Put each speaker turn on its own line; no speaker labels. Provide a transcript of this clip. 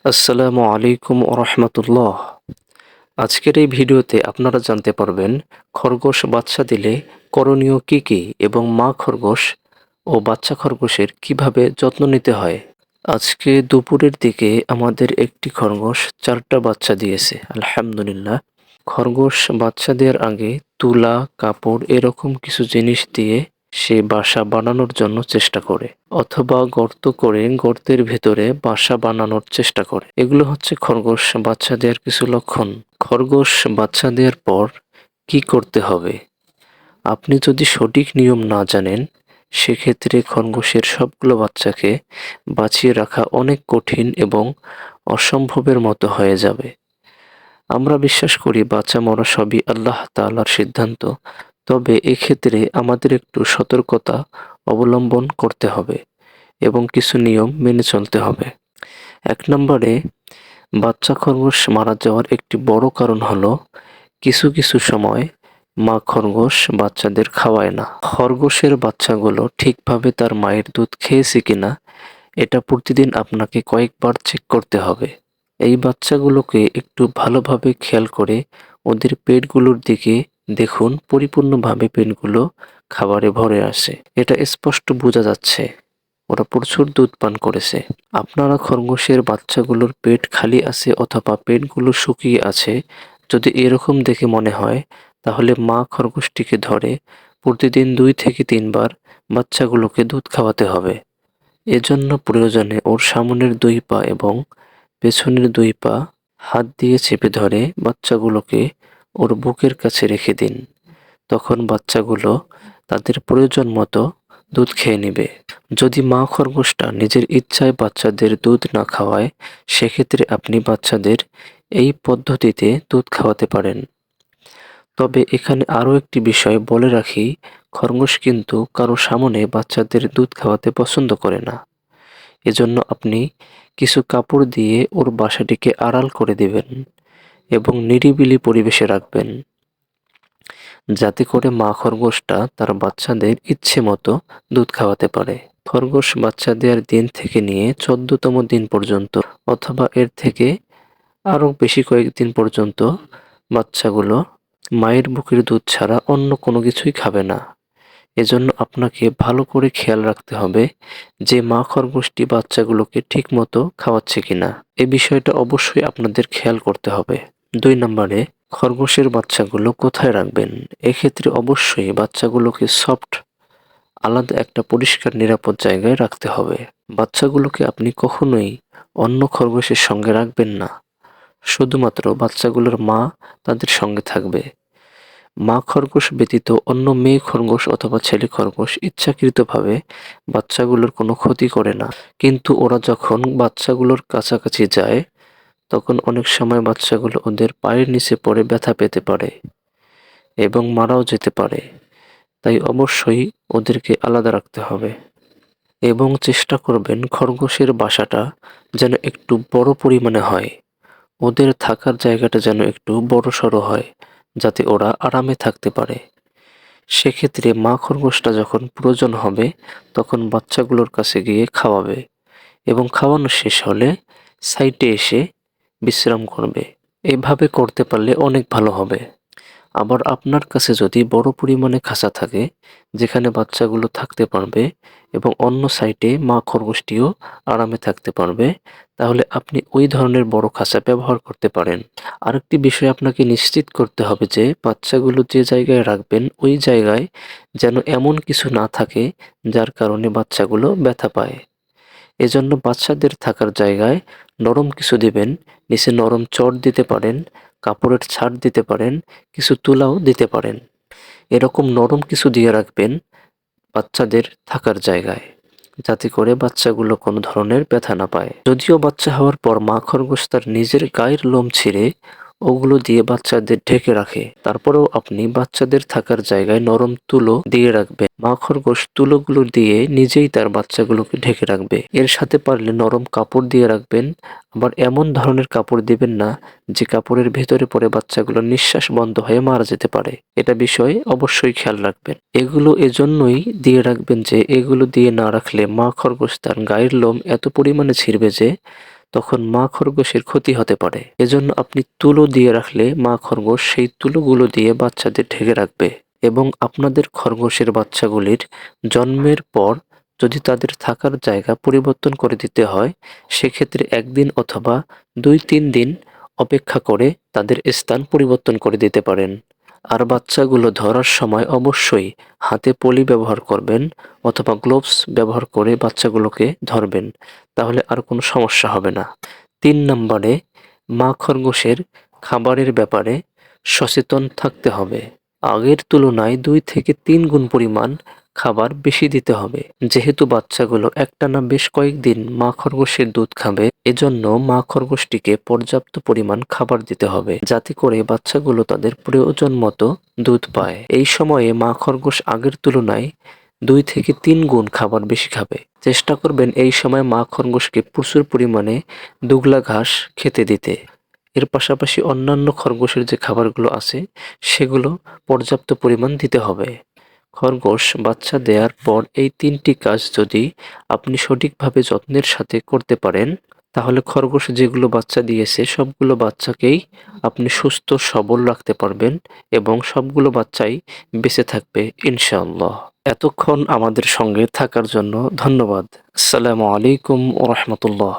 আসসালামু আলাইকুম রহমতুল্লাহ। আজকের এই ভিডিওতে আপনারা জানতে পারবেন খরগোশ বাচ্চা দিলে করণীয় কী কী এবং মা খরগোশ ও বাচ্চা খরগোশের কিভাবে যত্ন নিতে হয়। আজকে দুপুরের দিকে আমাদের একটি খরগোশ 4টা বাচ্চা দিয়েছে, আলহামদুলিল্লাহ। খরগোশ বাচ্চা দেওয়ার আগে তুলা, কাপড় এরকম কিছু জিনিস দিয়ে সে বাসা বানানোর জন্য চেষ্টা করে, অথবা গর্ত করে গর্তের ভেতরে বাসা বানানোর চেষ্টা করে। এগুলো হচ্ছে খরগোশ বাচ্চা দেওয়ার কিছু লক্ষণ। খরগোশ বাচ্চা দেওয়ার পর কি করতে হবে? আপনি যদি সঠিক নিয়ম না জানেন, সেক্ষেত্রে খরগোশের সবগুলো বাচ্চাকে বাঁচিয়ে রাখা অনেক কঠিন এবং অসম্ভবের মতো হয়ে যাবে। আমরা বিশ্বাস করি বাচ্চা মরা সবই আল্লাহ তাআলার সিদ্ধান্ত। তবে এক্ষেত্রে আমাদের একটু সতর্কতা অবলম্বন করতে হবে এবং কিছু নিয়ম মেনে চলতে হবে। 1 নম্বরে, বাচ্চা খরগোশ মারা যাওয়ার একটি বড় কারণ হলো কিছু কিছু সময় মা খরগোশ বাচ্চাদের খাওয়ায় না। খরগোশের বাচ্চাগুলো ঠিকভাবে তার মায়ের দুধ খেয়েছে কিনা এটা প্রতিদিন আপনাকে কয়েকবার চেক করতে হবে। এই বাচ্চাগুলোকে একটু ভালোভাবে খেয়াল করে ওদের পেটগুলোর দিকে দেখুন, পরিপূর্ণভাবে পেটগুলো খাবারে ভরে আসে। এটা স্পষ্ট বোঝা যাচ্ছে ওরা প্রচুর দুধ পান করেছে। আপনারা খরগোশের বাচ্চাগুলোর পেট খালি আছে অথবা পেটগুলো শুকিয়ে আছে যদি এরকম দেখে মনে হয়, তাহলে মা খরগোশটিকে ধরে প্রতিদিন 2 থেকে 3 বার বাচ্চাগুলোকে দুধ খাওয়াতে হবে। এজন্য প্রয়োজনে ওর সামনের 2 পা এবং পেছনের 2 পা হাত দিয়ে চেপে ধরে বাচ্চাগুলোকে ওর বুকের কাছে রেখে দিন। তখন বাচ্চাগুলো তাদের প্রয়োজন মতো দুধ খেয়ে নেবে। যদি মা খরগোশটা নিজের ইচ্ছায় বাচ্চাদের দুধ না খাওয়ায়, সেক্ষেত্রে আপনি বাচ্চাদের এই পদ্ধতিতে দুধ খাওয়াতে পারেন। তবে এখানে আরও একটি বিষয় বলে রাখি, খরগোশ কিন্তু কারো সামনে বাচ্চাদের দুধ খাওয়াতে পছন্দ করে না। এজন্য আপনি কিছু কাপড় দিয়ে ওর বাসাটিকে আড়াল করে দেবেন এবং নিরিবিলি পরিবেশে রাখবেন, যাতে করে মা খরগোশটা তার বাচ্চাদের ইচ্ছে মতো দুধ খাওয়াতে পারে। খরগোশ বাচ্চা দেওয়ার দিন থেকে নিয়ে 14তম দিন পর্যন্ত অথবা এর থেকে আরও বেশি কয়েকদিন পর্যন্ত বাচ্চাগুলো মায়ের বুকের দুধ ছাড়া অন্য কোনো কিছুই খাবে না। এজন্য আপনাকে ভালো করে খেয়াল রাখতে হবে যে মা খরগোশটি বাচ্চাগুলোকে ঠিকমতো খাওয়াচ্ছে কিনা। এ বিষয়টা অবশ্যই আপনাদের খেয়াল করতে হবে। 2 নম্বরে, খরগোশের বাচ্চাগুলো কোথায় রাখবেন? এক্ষেত্রে অবশ্যই বাচ্চাগুলোকে সফট আলাদা একটা পরিষ্কার নিরাপদ জায়গায় রাখতে হবে। বাচ্চাগুলোকে আপনি কখনোই অন্য খরগোশের সঙ্গে রাখবেন না। শুধুমাত্র বাচ্চাগুলোর মা তাদের সঙ্গে থাকবে। মা খরগোশ ব্যতীত অন্য মেয়ে খরগোশ অথবা ছেলে খরগোশ ইচ্ছাকৃতভাবে বাচ্চাগুলোর কোনো ক্ষতি করে না। কিন্তু ওরা যখন বাচ্চাগুলোর কাছাকাছি যায়, তখন অনেক সময় বাচ্চাগুলো ওদের পায়ের নিচে পড়ে ব্যথা পেতে পারে এবং মারাও যেতে পারে। তাই অবশ্যই ওদেরকে আলাদা রাখতে হবে এবং চেষ্টা করবেন খরগোশের বাসাটা যেন একটু বড় পরিমাণে হয়। ওদের থাকার জায়গাটা যেন একটু বড়সড় হয়, যাতে ওরা আরামে থাকতে পারে। সেক্ষেত্রে মা খরগোশটা যখন প্রয়োজন হবে, তখন বাচ্চাগুলোর কাছে গিয়ে খাওয়াবে এবং খাওয়ানো শেষ হলে সাইডে এসে বিশ্রাম করবে। এভাবে করতে পারলে অনেক ভালো হবে। আবার আপনার কাছে যদি বড় পরিমাণে খাঁচা থাকে, যেখানে বাচ্চাগুলো থাকতে পারবে এবং অন্য সাইডে মা খরগোশটিও আরামে থাকতে পারবে, তাহলে আপনি ওই ধরনের বড় খাঁচা ব্যবহার করতে পারেন। আরেকটি বিষয় আপনাকে নিশ্চিত করতে হবে যে বাচ্চাগুলো যে জায়গায় রাখবেন ওই জায়গায় যেন এমন কিছু না থাকে যার কারণে বাচ্চাগুলো ব্যথা পায়। এজন্য বাচ্চাদের থাকার জায়গায় নরম কিছু দিবেন, নিচে নরম চট দিতে পারেন, কাপড়ের ছাট দিতে পারেন, কিছু তুলাও দিতে পারেন। এরকম নরম কিছু দিয়ে রাখবেন বাচ্চাদের থাকার জায়গায়, যাতে করে বাচ্চাগুলো কোনো ধরনের ব্যথা না পায়। যদিও বাচ্চা হওয়ার পর মা খরগোশ তার নিজের গায়ের লোম ছিঁড়ে ওগুলো দিয়ে বাচ্চাদের ঢেকে রাখে, তারপরেও আপনি বাচ্চাদের থাকার জায়গায় নরম তুলো দিয়ে রাখবেন। মা খরগোশ তুলোগুলো দিয়ে নিজেই তার বাচ্চাগুলোকে ঢেকে রাখবে। এর সাথে পারলে নরম কাপড় দিয়ে রাখবেন। আবার এমন ধরনের কাপড় দিবেন না যে কাপড়ের ভেতরে পড়ে বাচ্চাগুলোর নিঃশ্বাস বন্ধ হয়ে মারা যেতে পারে। এটা বিষয়ে অবশ্যই খেয়াল রাখবেন। এগুলো এজন্যই দিয়ে রাখবেন যে এগুলো দিয়ে না রাখলে মা খরগোশ তার গায়ের লোম এত পরিমাণে ছিঁড়বে যে তখন মা খরগোশের ক্ষতি হতে পারে। এজন্য আপনি তুলো দিয়ে রাখলে মা খরগোশ সেই তুলোগুলো দিয়ে বাচ্চাদের ঢেকে রাখবে। এবং আপনাদের খরগোশের বাচ্চাগুলির জন্মের পর যদি তাদের থাকার জায়গা পরিবর্তন করে দিতে হয়, সেক্ষেত্রে ১ দিন অথবা ২-৩ দিন অপেক্ষা করে তাদের স্থান পরিবর্তন করে দিতে পারেন। আর বাচ্চাগুলো ধরার সময় অবশ্যই হাতে পলি ব্যবহার করবেন অথবা গ্লোভস ব্যবহার করে বাচ্চাগুলোকে ধরবেন। তাহলে আর কোনো সমস্যা হবে না। ৩ নম্বরে মা খরগোশের খাবারের ব্যাপারে সচেতন থাকতে হবে। আগের তুলনায় ২ থেকে ৩ গুণ পরিমাণ খাবার বেশি দিতে হবে। যেহেতু বাচ্চাগুলো একটানা বেশ কয়েকদিন মা খরগোশের দুধ খাবে, এজন্য মা খরগোশটিকে পর্যাপ্ত পরিমাণ খাবার দিতে হবে, যাতে করে বাচ্চাগুলো তাদের প্রয়োজন মতো দুধ পায়। এই সময়ে মা খরগোশ আগের তুলনায় ২ থেকে ৩ গুণ খাবার বেশি খাবে। চেষ্টা করবেন এই সময় মা খরগোশকে প্রচুর পরিমাণে দুগলা ঘাস খেতে দিতে। এর পাশাপাশি অন্যান্য খরগোশের যে খাবারগুলো আছে সেগুলো পর্যাপ্ত পরিমাণ দিতে হবে। খরগোশ বাচ্চা দেওয়ার পর এই ৩টি কাজ যদি আপনি সঠিকভাবে যত্নের সাথে করতে পারেন, তাহলে খরগোশ যেগুলো বাচ্চা দিয়েছে সবগুলো বাচ্চাকেই আপনি সুস্থ সবল রাখতে পারবেন এবং সবগুলো বাচ্চাই বেঁচে থাকবে ইনশাআল্লাহ। এতক্ষণ আমাদের সঙ্গে থাকার জন্য ধন্যবাদ। আসসালামু আলাইকুম ওয়া রাহমাতুল্লাহ।